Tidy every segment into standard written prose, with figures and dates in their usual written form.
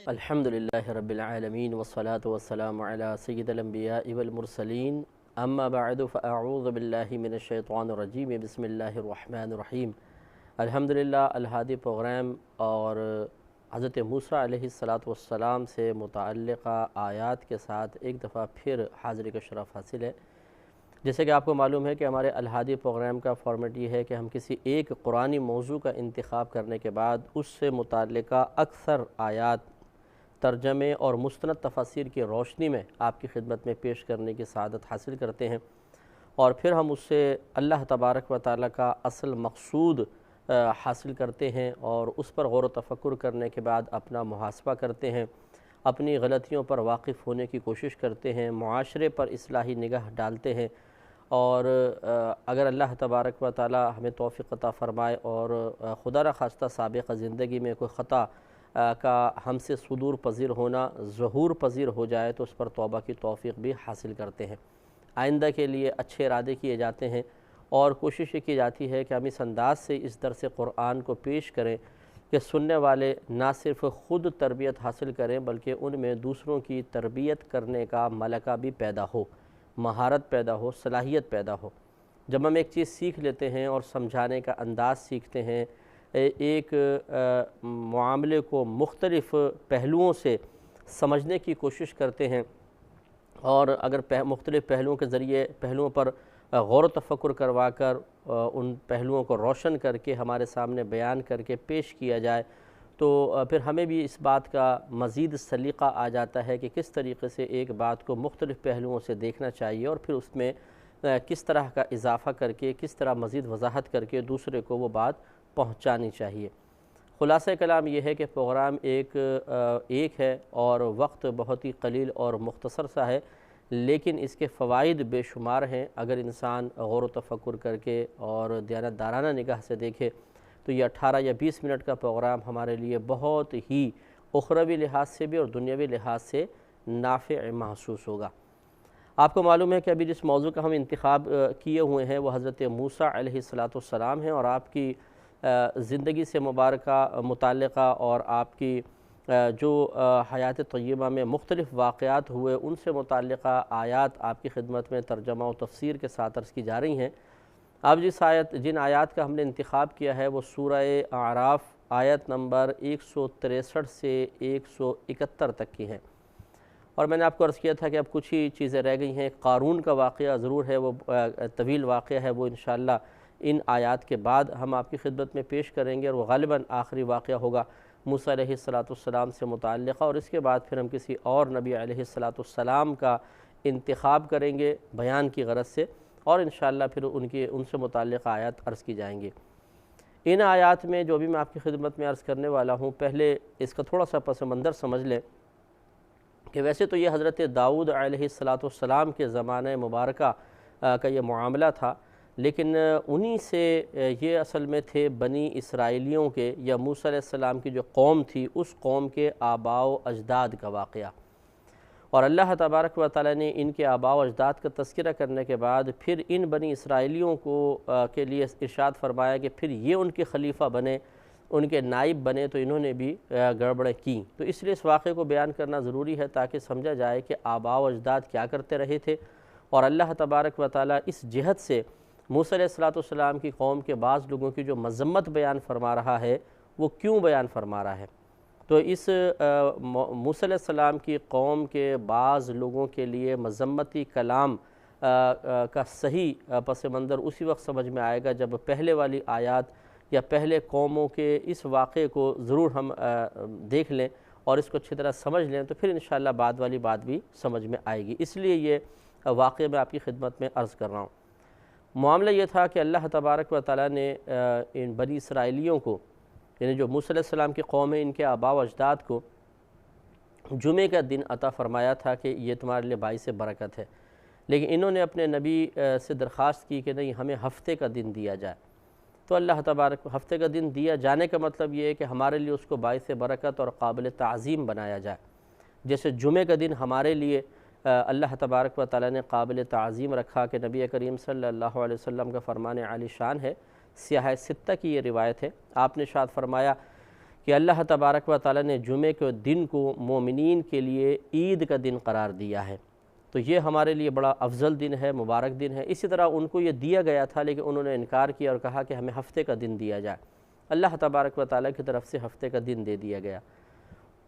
الحمدللہ رب العالمین والصلاة والسلام علی سید الانبیاء والمرسلین اما بعد فاعوذ باللہ من الشیطان الرجیم بسم اللہ الرحمن الرحیم۔ الحمدللہ الہادی پروگرام اور حضرت موسیٰ علیہ السلام سے متعلقہ آیات کے ساتھ ایک دفعہ پھر حاضری کا شرف حاصل ہے۔ جیسے کہ آپ کو معلوم ہے کہ ہمارے الہادی پروگرام کا فارمیٹ یہ ہے کہ ہم کسی ایک قرآنی موضوع کا انتخاب کرنے کے بعد اس سے متعلقہ اکثر آیات ترجمے اور مستند تفاسیر کی روشنی میں آپ کی خدمت میں پیش کرنے کی سعادت حاصل کرتے ہیں، اور پھر ہم اس سے اللہ تبارک و تعالیٰ کا اصل مقصود حاصل کرتے ہیں اور اس پر غور و تفکر کرنے کے بعد اپنا محاسبہ کرتے ہیں، اپنی غلطیوں پر واقف ہونے کی کوشش کرتے ہیں، معاشرے پر اصلاحی نگاہ ڈالتے ہیں، اور اگر اللہ تبارک و تعالیٰ ہمیں توفیق عطا فرمائے اور خدا نخواستہ سابقہ زندگی میں کوئی خطا کا ہم سے صدور پذیر ہونا ظہور پذیر ہو جائے تو اس پر توبہ کی توفیق بھی حاصل کرتے ہیں۔ آئندہ کے لیے اچھے ارادے کیے جاتے ہیں اور کوشش یہ کی جاتی ہے کہ ہم اس انداز سے اس درس قرآن کو پیش کریں کہ سننے والے نہ صرف خود تربیت حاصل کریں بلکہ ان میں دوسروں کی تربیت کرنے کا ملکہ بھی پیدا ہو، مہارت پیدا ہو، صلاحیت پیدا ہو۔ جب ہم ایک چیز سیکھ لیتے ہیں اور سمجھانے کا انداز سیکھتے ہیں، ایک معاملے کو مختلف پہلوؤں سے سمجھنے کی کوشش کرتے ہیں، اور اگر مختلف پہلوؤں کے ذریعے پہلوؤں پر غور و تفکر کروا کر ان پہلوؤں کو روشن کر کے ہمارے سامنے بیان کر کے پیش کیا جائے تو پھر ہمیں بھی اس بات کا مزید سلیقہ آ جاتا ہے کہ کس طریقے سے ایک بات کو مختلف پہلوؤں سے دیکھنا چاہیے اور پھر اس میں کس طرح کا اضافہ کر کے کس طرح مزید وضاحت کر کے دوسرے کو وہ بات پہنچانی چاہیے۔ خلاصہ کلام یہ ہے کہ پروگرام ایک ہے اور وقت بہت ہی قلیل اور مختصر سا ہے، لیکن اس کے فوائد بے شمار ہیں۔ اگر انسان غور و تفکر کر کے اور دیانتدارانہ نگاہ سے دیکھے تو یہ 18 یا 20 منٹ کا پروگرام ہمارے لیے بہت ہی اخروی لحاظ سے بھی اور دنیاوی لحاظ سے نافع محسوس ہوگا۔ آپ کو معلوم ہے کہ ابھی جس موضوع کا ہم انتخاب کیے ہوئے ہیں وہ حضرت موسیٰ علیہ السلام ہیں، اور آپ کی زندگی سے مبارکہ متعلقہ اور آپ کی جو حیات طیبہ میں مختلف واقعات ہوئے ان سے متعلقہ آیات آپ کی خدمت میں ترجمہ و تفسیر کے ساتھ عرض کی جا رہی ہیں۔ اب جن آیات کا ہم نے انتخاب کیا ہے وہ سورہ اعراف آیت نمبر 163 سے 171 تک کی ہیں، اور میں نے آپ کو عرض کیا تھا کہ اب کچھ ہی چیزیں رہ گئی ہیں۔ قارون کا واقعہ ضرور ہے، وہ طویل واقعہ ہے، وہ انشاءاللہ ان آیات کے بعد ہم آپ کی خدمت میں پیش کریں گے، اور وہ غالباً آخری واقعہ ہوگا موسیٰ علیہ السلام سے متعلقہ، اور اس کے بعد پھر ہم کسی اور نبی علیہ السلام کا انتخاب کریں گے بیان کی غرض سے، اور انشاءاللہ پھر ان سے متعلقہ آیات عرض کی جائیں گے۔ ان آیات میں جو بھی میں آپ کی خدمت میں عرض کرنے والا ہوں، پہلے اس کا تھوڑا سا پس منظر سمجھ لیں کہ ویسے تو یہ حضرت داؤد علیہ السلام کے زمانہ مبارکہ کا یہ معاملہ تھا، لیکن انہی سے یہ اصل میں تھے بنی اسرائیلیوں کے یا موسیٰ علیہ السلام کی جو قوم تھی اس قوم کے آباء و اجداد کا واقعہ، اور اللہ تبارک و تعالیٰ نے ان کے آباء و اجداد کا تذکرہ کرنے کے بعد پھر ان بنی اسرائیلیوں کے لیے ارشاد فرمایا کہ پھر یہ ان کے خلیفہ بنے، ان کے نائب بنے، تو انہوں نے بھی گڑبڑیں کیں۔ تو اس لیے اس واقعے کو بیان کرنا ضروری ہے تاکہ سمجھا جائے کہ آباء و اجداد کیا کرتے رہے تھے، اور اللہ تبارک و تعالیٰ اس جہت سے موسیٰ علیہ السلام کی قوم کے بعض لوگوں کی جو مذمت بیان فرما رہا ہے وہ کیوں بیان فرما رہا ہے۔ تو اس موسیٰ علیہ السلام کی قوم کے بعض لوگوں کے لیے مذمتی کلام کا صحیح پس منظر اسی وقت سمجھ میں آئے گا جب پہلے والی آیات یا پہلے قوموں کے اس واقعے کو ضرور ہم دیکھ لیں اور اس کو اچھی طرح سمجھ لیں، تو پھر انشاءاللہ بعد والی بات بھی سمجھ میں آئے گی۔ اس لیے یہ واقعہ میں آپ کی خدمت میں عرض کر رہا ہوں۔ معاملہ یہ تھا کہ اللہ تبارک و تعالیٰ نے ان بنی اسرائیلیوں کو، یعنی جو موسیٰ علیہ السلام کی قوم ہے، ان کے آباء و اجداد کو جمعے کا دن عطا فرمایا تھا کہ یہ تمہارے لیے باعث برکت ہے، لیکن انہوں نے اپنے نبی سے درخواست کی کہ نہیں، ہمیں ہفتے کا دن دیا جائے۔ تو اللہ تبارک ہفتے کا دن دیا جانے کا مطلب یہ ہے کہ ہمارے لیے اس کو باعث برکت اور قابل تعظیم بنایا جائے، جیسے جمعے کا دن ہمارے لیے اللہ تبارک و تعالیٰ نے قابل تعظیم رکھا کہ نبی کریم صلی اللہ علیہ وسلم کا فرمان عالی شان ہے، سیاہ ستہ کی یہ روایت ہے، آپ نے ارشاد فرمایا کہ اللہ تبارک و تعالیٰ نے جمعے کے دن کو مومنین کے لیے عید کا دن قرار دیا ہے، تو یہ ہمارے لیے بڑا افضل دن ہے، مبارک دن ہے۔ اسی طرح ان کو یہ دیا گیا تھا لیکن انہوں نے انکار کیا اور کہا کہ ہمیں ہفتے کا دن دیا جائے۔ اللہ تبارک و تعالیٰ کی طرف سے ہفتے کا دن دے دیا گیا۔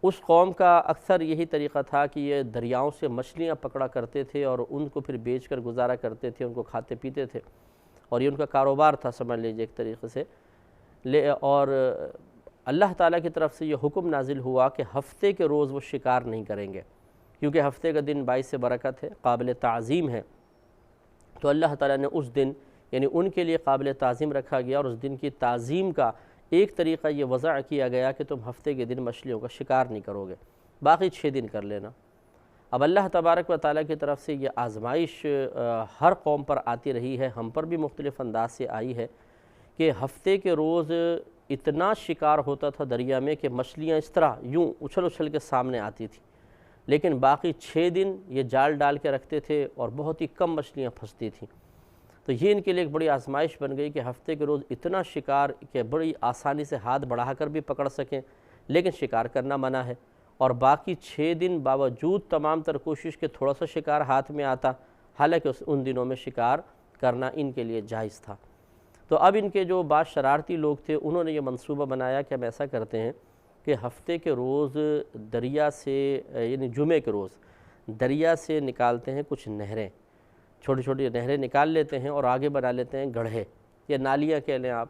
اس قوم کا اکثر یہی طریقہ تھا کہ یہ دریاؤں سے مچھلیاں پکڑا کرتے تھے اور ان کو پھر بیچ کر گزارا کرتے تھے، ان کو کھاتے پیتے تھے، اور یہ ان کا کاروبار تھا سمجھ لیجیے ایک طریقے سے۔ اور اللہ تعالیٰ کی طرف سے یہ حکم نازل ہوا کہ ہفتے کے روز وہ شکار نہیں کریں گے، کیونکہ ہفتے کا دن باعث برکت ہے، قابل تعظیم ہے، تو اللہ تعالیٰ نے اس دن یعنی ان کے لیے قابل تعظیم رکھا گیا، اور اس دن کی تعظیم کا ایک طریقہ یہ وضع کیا گیا کہ تم ہفتے کے دن مچھلیوں کا شکار نہیں کرو گے، باقی 6 دن کر لینا۔ اب اللہ تبارک و تعالیٰ کی طرف سے یہ آزمائش ہر قوم پر آتی رہی ہے، ہم پر بھی مختلف انداز سے آئی ہے کہ ہفتے کے روز اتنا شکار ہوتا تھا دریا میں کہ مچھلیاں اس طرح یوں اچھل اچھل کے سامنے آتی تھی، لیکن باقی 6 دن یہ جال ڈال کے رکھتے تھے اور بہت ہی کم مچھلیاں پھنستی تھیں۔ تو یہ ان کے لیے ایک بڑی آزمائش بن گئی کہ ہفتے کے روز اتنا شکار کہ بڑی آسانی سے ہاتھ بڑھا کر بھی پکڑ سکیں، لیکن شکار کرنا منع ہے، اور باقی 6 دن باوجود تمام تر کوشش کے تھوڑا سا شکار ہاتھ میں آتا، حالانکہ ان دنوں میں شکار کرنا ان کے لیے جائز تھا۔ تو اب ان کے جو بعض شرارتی لوگ تھے انہوں نے یہ منصوبہ بنایا کہ ہم ایسا کرتے ہیں کہ ہفتے کے روز دریا سے یعنی جمعے کے روز دریا سے نکالتے ہیں کچھ نہریں، چھوٹی چھوٹی نہریں نکال لیتے ہیں اور آگے بنا لیتے ہیں گڑھے یا نالیاں کہہ لیں آپ۔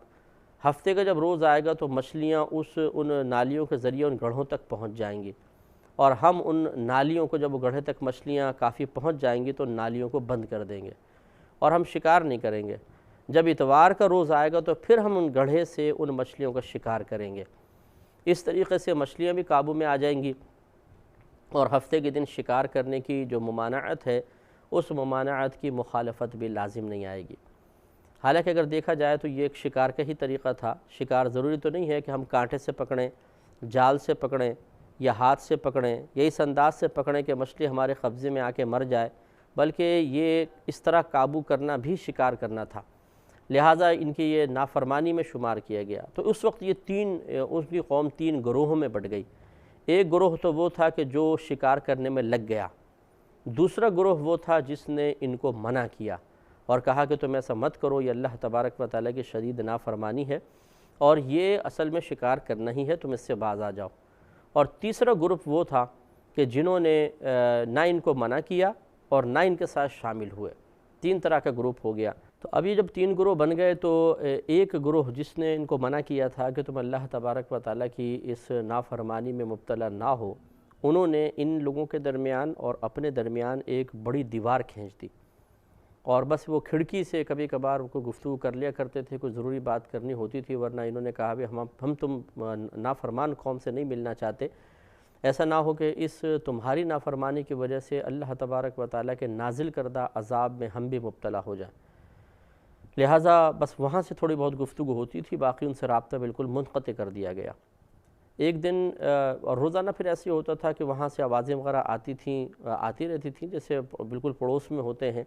ہفتے کا جب روز آئے گا تو مچھلیاں ان نالیوں کے ذریعے ان گڑھوں تک پہنچ جائیں گی، اور ہم ان نالیوں کو جب وہ گڑھے تک مچھلیاں کافی پہنچ جائیں گی تو نالیوں کو بند کر دیں گے اور ہم شکار نہیں کریں گے۔ جب اتوار کا روز آئے گا تو پھر ہم ان گڑھے سے ان مچھلیوں کا شکار کریں گے۔ اس طریقے سے مچھلیاں بھی قابو میں آ جائیں گی، اور ہفتے کے دن شکار کرنے کی جو ممانعت ہے اس ممانعت کی مخالفت بھی لازم نہیں آئے گی۔ حالانکہ اگر دیکھا جائے تو یہ ایک شکار کا ہی طریقہ تھا۔ شکار ضروری تو نہیں ہے کہ ہم کانٹے سے پکڑیں، جال سے پکڑیں یا ہاتھ سے پکڑیں یا اس انداز سے پکڑیں کہ مچھلی ہمارے قبضے میں آ کے مر جائے، بلکہ یہ اس طرح قابو کرنا بھی شکار کرنا تھا، لہٰذا ان کی یہ نافرمانی میں شمار کیا گیا۔ تو اس وقت یہ اس کی قوم 3 گروہوں میں بٹ گئی۔ ایک گروہ تو وہ تھا کہ جو شکار کرنے میں لگ گیا، دوسرا گروہ وہ تھا جس نے ان کو منع کیا اور کہا کہ تم ایسا مت کرو، یہ اللہ تبارک و تعالیٰ کی شدید نافرمانی ہے اور یہ اصل میں شکار کرنا ہی ہے، تم اس سے باز آ جاؤ۔ اور تیسرا گروپ وہ تھا کہ جنہوں نے نہ ان کو منع کیا اور نہ ان کے ساتھ شامل ہوئے۔ 3 طرح کا گروپ ہو گیا۔ تو اب یہ جب 3 گروہ بن گئے تو ایک گروہ جس نے ان کو منع کیا تھا کہ تم اللہ تبارک و تعالیٰ کی اس نافرمانی میں مبتلا نہ ہو، انہوں نے ان لوگوں کے درمیان اور اپنے درمیان ایک بڑی دیوار کھینچ دی، اور بس وہ کھڑکی سے کبھی کبھار کوئی گفتگو کر لیا کرتے تھے، کوئی ضروری بات کرنی ہوتی تھی، ورنہ انہوں نے کہا بھی ہم تم نافرمان قوم سے نہیں ملنا چاہتے، ایسا نہ ہو کہ اس تمہاری نافرمانی کی وجہ سے اللہ تبارک و تعالیٰ کے نازل کردہ عذاب میں ہم بھی مبتلا ہو جائیں۔ لہٰذا بس وہاں سے تھوڑی بہت گفتگو ہوتی تھی، باقی ان سے رابطہ بالکل منقطع کر دیا گیا۔ ایک دن اور روزانہ پھر ایسے ہوتا تھا کہ وہاں سے آوازیں وغیرہ آتی رہتی تھیں، جیسے بالکل پڑوس میں ہوتے ہیں،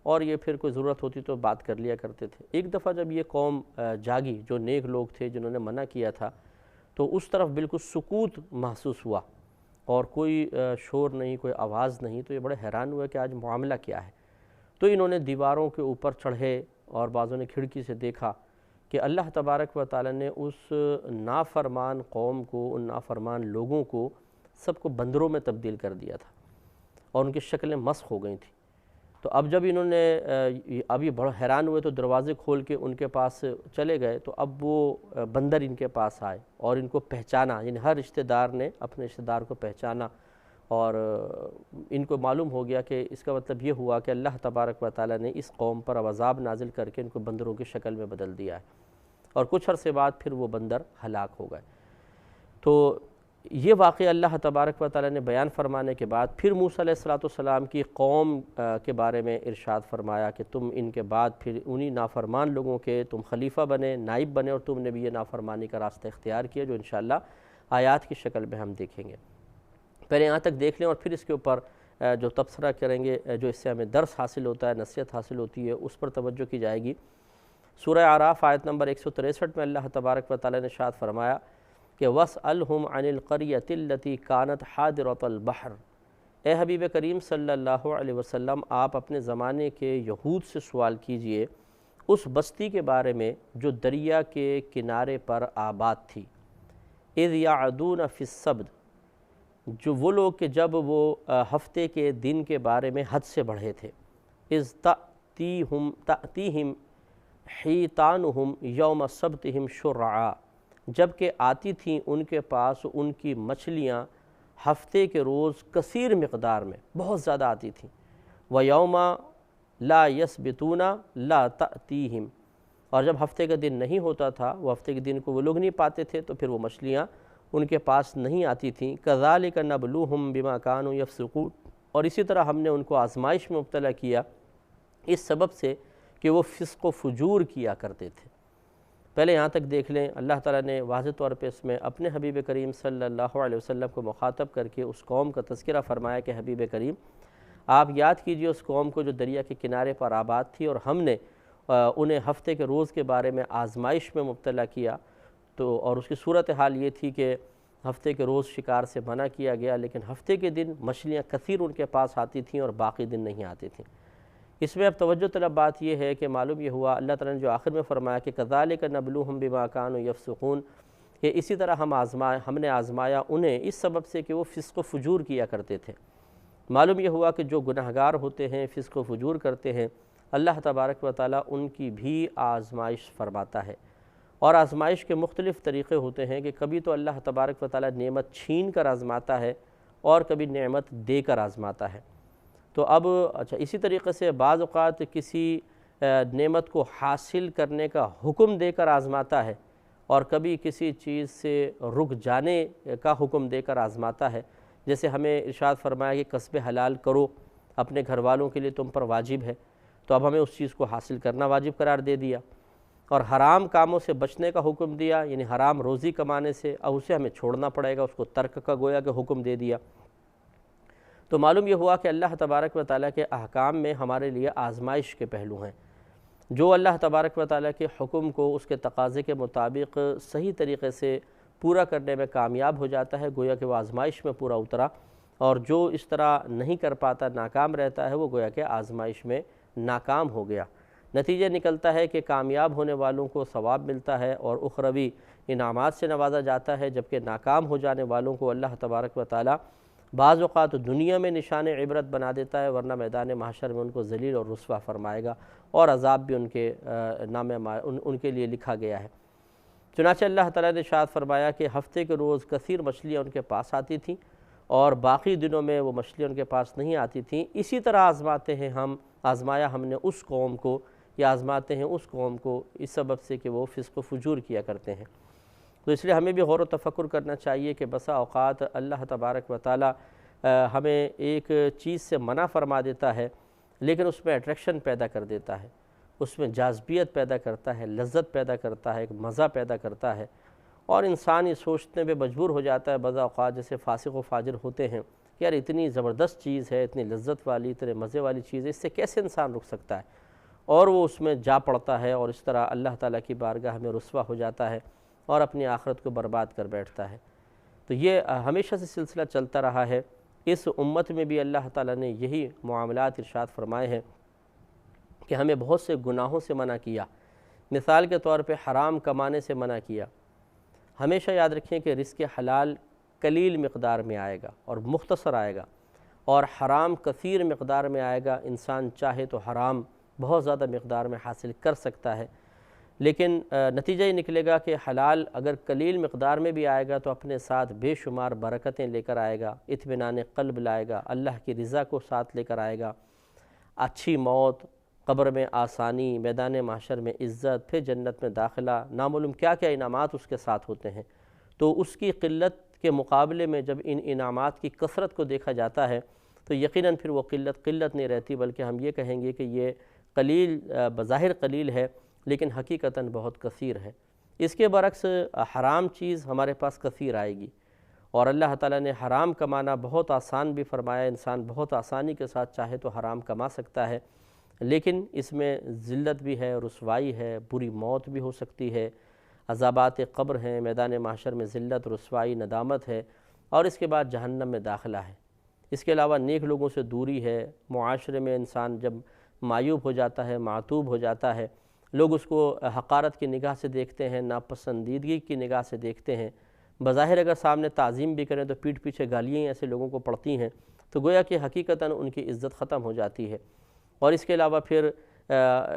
اور یہ پھر کوئی ضرورت ہوتی تو بات کر لیا کرتے تھے۔ ایک دفعہ جب یہ قوم جاگی، جو نیک لوگ تھے جنہوں نے منع کیا تھا، تو اس طرف بالکل سکوت محسوس ہوا اور کوئی شور نہیں، کوئی آواز نہیں، تو یہ بڑے حیران ہوئے کہ آج معاملہ کیا ہے۔ تو انہوں نے دیواروں کے اوپر چڑھے اور بعضوں نے کھڑکی سے دیکھا کہ اللہ تبارک و تعالیٰ نے اس نافرمان قوم کو، ان نافرمان لوگوں کو سب کو بندروں میں تبدیل کر دیا تھا اور ان کی شکلیں مسخ ہو گئی تھیں۔ تو اب جب انہوں نے اب یہ بڑا حیران ہوئے تو دروازے کھول کے ان کے پاس چلے گئے، تو اب وہ بندر ان کے پاس آئے اور ان کو پہچانا، یعنی ہر رشتہ دار نے اپنے رشتہ دار کو پہچانا، اور ان کو معلوم ہو گیا کہ اس کا مطلب یہ ہوا کہ اللہ تبارک و تعالیٰ نے اس قوم پر عذاب نازل کر کے ان کو بندروں کی شکل میں بدل دیا ہے، اور کچھ عرصے بعد پھر وہ بندر ہلاک ہو گئے۔ تو یہ واقعہ اللہ تبارک و تعالیٰ نے بیان فرمانے کے بعد پھر موسیٰ علیہ السلام کی قوم کے بارے میں ارشاد فرمایا کہ تم ان کے بعد پھر انہی نافرمان لوگوں کے تم خلیفہ بنے، نائب بنے، اور تم نے بھی یہ نافرمانی کا راستہ اختیار کیا، جو انشاءاللہ آیات کی شکل میں ہم دیکھیں گے۔ پہلے یہاں تک دیکھ لیں اور پھر اس کے اوپر جو تبصرہ کریں گے، جو اس سے ہمیں درس حاصل ہوتا ہے، نصیحت حاصل ہوتی ہے، اس پر توجہ کی جائے گی۔ سورہ اعراف آیت نمبر 163 میں اللہ تبارک و تعالیٰ نے ارشاد فرمایا کہ وَاسْأَلْهُمْ عَنِ الْقَرْيَةِ الَّتِي كَانَتْ حَاضِرَةَ الْبَحْرِ، اے حبیب کریم صلی اللہ علیہ وسلم آپ اپنے زمانے کے یہود سے سوال کیجئے اس بستی کے بارے میں جو دریا کے کنارے پر آباد تھی۔ اِذْ يَعْدُونَ فِي السَّبْتِ، جو وہ لوگ کہ جب وہ ہفتے کے دن کے بارے میں حد سے بڑھے تھے۔ اِذْ تَأْتِيهِمْ حِیتَانُهُمْ یوم سبتہم شرعا، جب کہ آتی تھیں ان کے پاس ان کی مچھلیاں ہفتے کے روز کثیر مقدار میں، بہت زیادہ آتی تھیں۔ وَيَوْمَ لَا يَسْبِتُونَ لَا تَأْتِيهِمْ، اور جب ہفتے کا دن نہیں ہوتا تھا، وہ ہفتے کے دن کو وہ لوگ نہیں پاتے تھے، تو پھر وہ مچھلیاں ان کے پاس نہیں آتی تھیں۔ كَذَلِكَ نَبْلُوهُمْ بِمَا كَانُوا يَفْسُقُونَ، اور اسی طرح ہم نے ان کو آزمائش میں مبتلا کیا اس سبب سے کہ وہ فسق و فجور کیا کرتے تھے۔ پہلے یہاں تک دیکھ لیں، اللہ تعالیٰ نے واضح طور پہ اس میں اپنے حبیب کریم صلی اللہ علیہ وسلم کو مخاطب کر کے اس قوم کا تذکرہ فرمایا کہ حبیب کریم آپ یاد کیجئے اس قوم کو جو دریا کے کنارے پر آباد تھی، اور ہم نے انہیں ہفتے کے روز کے بارے میں آزمائش میں مبتلا کیا، تو اور اس کی صورتحال یہ تھی کہ ہفتے کے روز شکار سے منع کیا گیا، لیکن ہفتے کے دن مچھلیاں کثیر ان کے پاس آتی تھیں اور باقی دن نہیں آتی تھیں۔ اس میں اب توجہ طلب بات یہ ہے کہ معلوم یہ ہوا اللہ تعالیٰ نے جو آخر میں فرمایا کہ كَذَلِكَ نَبْلُوهُمْ بِمَا كَانُوا يَفْسُقُونَ، کہ اسی طرح ہم نے آزمایا انہیں اس سبب سے کہ وہ فسق و فجور کیا کرتے تھے۔ معلوم یہ ہوا کہ جو گناہگار ہوتے ہیں، فسق و فجور کرتے ہیں، اللہ تبارک و تعالیٰ ان کی بھی آزمائش فرماتا ہے، اور آزمائش کے مختلف طریقے ہوتے ہیں کہ کبھی تو اللہ تبارک و تعالیٰ نعمت چھین کر آزماتا ہے اور کبھی نعمت دے کر آزماتا ہے۔ تو اب اسی طریقے سے بعض اوقات کسی نعمت کو حاصل کرنے کا حکم دے کر آزماتا ہے، اور کبھی کسی چیز سے رک جانے کا حکم دے کر آزماتا ہے۔ جیسے ہمیں ارشاد فرمایا کہ کسب حلال کرو، اپنے گھر والوں کے لیے تم پر واجب ہے، تو اب ہمیں اس چیز کو حاصل کرنا واجب قرار دے دیا، اور حرام کاموں سے بچنے کا حکم دیا، یعنی حرام روزی کمانے سے، اب اسے ہمیں چھوڑنا پڑے گا، اس کو ترک کا گویا کہ حکم دے دیا۔ تو معلوم یہ ہوا کہ اللہ تبارک و تعالیٰ کے احکام میں ہمارے لیے آزمائش کے پہلو ہیں۔ جو اللہ تبارک و تعالیٰ کے حکم کو اس کے تقاضے کے مطابق صحیح طریقے سے پورا کرنے میں کامیاب ہو جاتا ہے، گویا کہ وہ آزمائش میں پورا اترا، اور جو اس طرح نہیں کر پاتا، ناکام رہتا ہے، وہ گویا کہ آزمائش میں ناکام ہو گیا۔ نتیجہ نکلتا ہے کہ کامیاب ہونے والوں کو ثواب ملتا ہے اور اخروی انعامات سے نوازا جاتا ہے، جبکہ ناکام ہو جانے والوں کو اللہ تبارک و تعالیٰ بعض اوقات دنیا میں نشان عبرت بنا دیتا ہے، ورنہ میدان محشر میں ان کو ذلیل اور رسوا فرمائے گا، اور عذاب بھی ان کے لیے لکھا گیا ہے۔ چنانچہ اللہ تعالیٰ نے ارشاد فرمایا کہ ہفتے کے روز کثیر مچھلیاں ان کے پاس آتی تھیں، اور باقی دنوں میں وہ مچھلیاں ان کے پاس نہیں آتی تھیں۔ اسی طرح آزمایا ہم نے اس قوم کو، یا آزماتے ہیں اس قوم کو، اس سبب سے کہ وہ فسق و فجور کیا کرتے ہیں۔ تو اس لیے ہمیں بھی غور و تفکر کرنا چاہیے کہ بسا اوقات اللہ تبارک و تعالیٰ ہمیں ایک چیز سے منع فرما دیتا ہے، لیکن اس میں اٹریکشن پیدا کر دیتا ہے، اس میں جاذبیت پیدا کرتا ہے، لذت پیدا کرتا ہے، ایک مزہ پیدا کرتا ہے، اور انسان یہ سوچنے پہ مجبور ہو جاتا ہے بعض اوقات، جیسے فاسق و فاجر ہوتے ہیں کہ یار اتنی زبردست چیز ہے، اتنی لذت والی، اتنے مزے والی چیز ہے، اس سے کیسے انسان رک سکتا ہے، اور وہ اس میں جا پڑتا ہے، اور اس طرح اللہ تعالیٰ کی بارگاہ میں رسوا ہو جاتا ہے اور اپنی آخرت کو برباد کر بیٹھتا ہے۔ تو یہ ہمیشہ سے سلسلہ چلتا رہا ہے۔ اس امت میں بھی اللہ تعالیٰ نے یہی معاملات ارشاد فرمائے ہیں کہ ہمیں بہت سے گناہوں سے منع کیا۔ مثال کے طور پہ حرام کمانے سے منع کیا۔ ہمیشہ یاد رکھیں کہ رزق حلال قلیل مقدار میں آئے گا اور مختصر آئے گا، اور حرام کثیر مقدار میں آئے گا۔ انسان چاہے تو حرام بہت زیادہ مقدار میں حاصل کر سکتا ہے، لیکن نتیجہ یہ نکلے گا کہ حلال اگر قلیل مقدار میں بھی آئے گا تو اپنے ساتھ بے شمار برکتیں لے کر آئے گا، اطمینان قلب لائے گا، اللہ کی رضا کو ساتھ لے کر آئے گا، اچھی موت، قبر میں آسانی، میدان محشر میں عزت، پھر جنت میں داخلہ، نامعلوم کیا کیا انعامات اس کے ساتھ ہوتے ہیں۔ تو اس کی قلت کے مقابلے میں جب ان انعامات کی کثرت کو دیکھا جاتا ہے تو یقیناً پھر وہ قلت نہیں رہتی، بلکہ ہم یہ کہیں گے کہ یہ قلیل بظاہر قلیل ہے، لیکن حقیقتاً بہت کثیر ہے۔ اس کے برعکس حرام چیز ہمارے پاس کثیر آئے گی، اور اللہ تعالیٰ نے حرام کمانا بہت آسان بھی فرمایا، انسان بہت آسانی کے ساتھ چاہے تو حرام کما سکتا ہے، لیکن اس میں ذلت بھی ہے، رسوائی ہے، بری موت بھی ہو سکتی ہے، عذابات قبر ہیں، میدان محشر میں ذلت، رسوائی، ندامت ہے، اور اس کے بعد جہنم میں داخلہ ہے۔ اس کے علاوہ نیک لوگوں سے دوری ہے، معاشرے میں انسان جب معیوب ہو جاتا ہے، معتوب ہو جاتا ہے، لوگ اس کو حقارت کی نگاہ سے دیکھتے ہیں، ناپسندیدگی کی نگاہ سے دیکھتے ہیں، بظاہر اگر سامنے تعظیم بھی کریں تو پیٹھ پیچھے گالیاں ہی ایسے لوگوں کو پڑتی ہیں، تو گویا کہ حقیقتاً ان کی عزت ختم ہو جاتی ہے۔ اور اس کے علاوہ پھر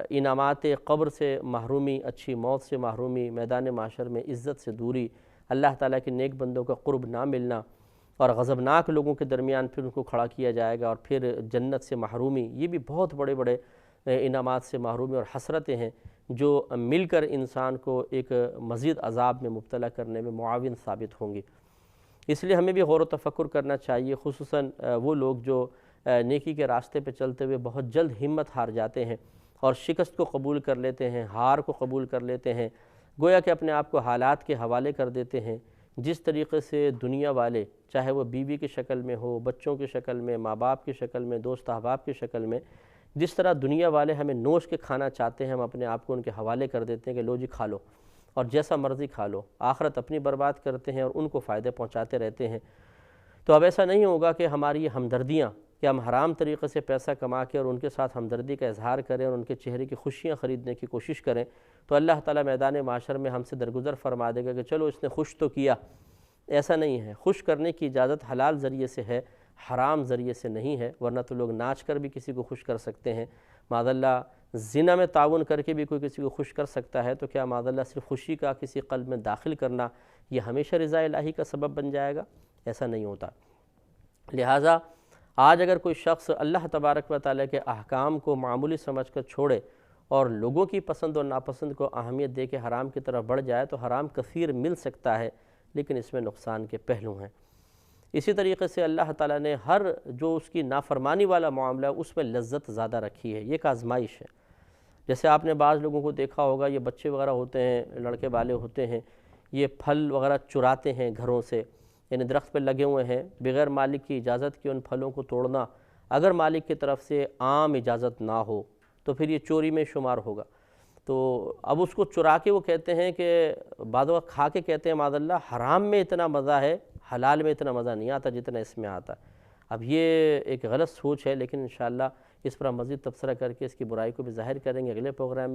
انعامات قبر سے محرومی، اچھی موت سے محرومی، میدان معاشر میں عزت سے دوری، اللہ تعالیٰ کے نیک بندوں کا قرب نہ ملنا، اور غضبناک لوگوں کے درمیان پھر ان کو کھڑا کیا جائے گا، اور پھر جنت سے محرومی، یہ بھی بہت بڑے بڑے انعامات سے محرومی اور حسرتیں ہیں جو مل کر انسان کو ایک مزید عذاب میں مبتلا کرنے میں معاون ثابت ہوں گی۔ اس لیے ہمیں بھی غور و تفکر کرنا چاہیے، خصوصاً وہ لوگ جو نیکی کے راستے پہ چلتے ہوئے بہت جلد ہمت ہار جاتے ہیں اور شکست کو قبول کر لیتے ہیں، ہار کو قبول کر لیتے ہیں، گویا کہ اپنے آپ کو حالات کے حوالے کر دیتے ہیں۔ جس طریقے سے دنیا والے، چاہے وہ بیوی کی شکل میں ہو، بچوں کی شکل میں، ماں باپ کی شکل میں، دوست احباب کی شکل میں، جس طرح دنیا والے ہمیں نوش کے کھانا چاہتے ہیں، ہم اپنے آپ کو ان کے حوالے کر دیتے ہیں کہ لو جی کھا لو اور جیسا مرضی کھا لو، آخرت اپنی برباد کرتے ہیں اور ان کو فائدے پہنچاتے رہتے ہیں۔ تو اب ایسا نہیں ہوگا کہ ہماری یہ ہمدردیاں، کہ ہم حرام طریقے سے پیسہ کما کے اور ان کے ساتھ ہمدردی کا اظہار کریں اور ان کے چہرے کی خوشیاں خریدنے کی کوشش کریں، تو اللہ تعالیٰ میدان معاشر میں ہم سے درگزر فرما دے گا کہ چلو اس نے خوش تو کیا۔ ایسا نہیں ہے، خوش کرنے کی اجازت حلال ذریعے سے ہے، حرام ذریعے سے نہیں ہے، ورنہ تو لوگ ناچ کر بھی کسی کو خوش کر سکتے ہیں، معاذ اللہ زنا میں تعاون کر کے بھی کوئی کسی کو خوش کر سکتا ہے، تو کیا معاذ اللہ صرف خوشی کا کسی قلب میں داخل کرنا یہ ہمیشہ رضا الہی کا سبب بن جائے گا؟ ایسا نہیں ہوتا۔ لہٰذا آج اگر کوئی شخص اللہ تبارک و تعالیٰ کے احکام کو معمولی سمجھ کر چھوڑے اور لوگوں کی پسند اور ناپسند کو اہمیت دے کے حرام کی طرف بڑھ جائے تو حرام کثیر مل سکتا ہے، لیکن اس میں نقصان کے پہلو ہیں۔ اسی طریقے سے اللہ تعالیٰ نے ہر جو اس کی نافرمانی والا معاملہ ہے اس میں لذت زیادہ رکھی ہے، یہ ایک آزمائش ہے۔ جیسے آپ نے بعض لوگوں کو دیکھا ہوگا، یہ بچے وغیرہ ہوتے ہیں، لڑکے والے ہوتے ہیں، یہ پھل وغیرہ چراتے ہیں گھروں سے، یعنی درخت پہ لگے ہوئے ہیں، بغیر مالک کی اجازت کے ان پھلوں کو توڑنا، اگر مالک کی طرف سے عام اجازت نہ ہو تو پھر یہ چوری میں شمار ہوگا۔ تو اب اس کو چرا کے وہ کہتے ہیں کہ بعض وقت کھا کے کہتے ہیں معاذ اللہ حرام میں اتنا مزہ ہے، حلال میں اتنا مزہ نہیں آتا جتنا اس میں آتا ہے۔ اب یہ ایک غلط سوچ ہے، لیکن انشاءاللہ اس پر ہم مزید تبصرہ کر کے اس کی برائی کو بھی ظاہر کریں گے اگلے پروگرام میں۔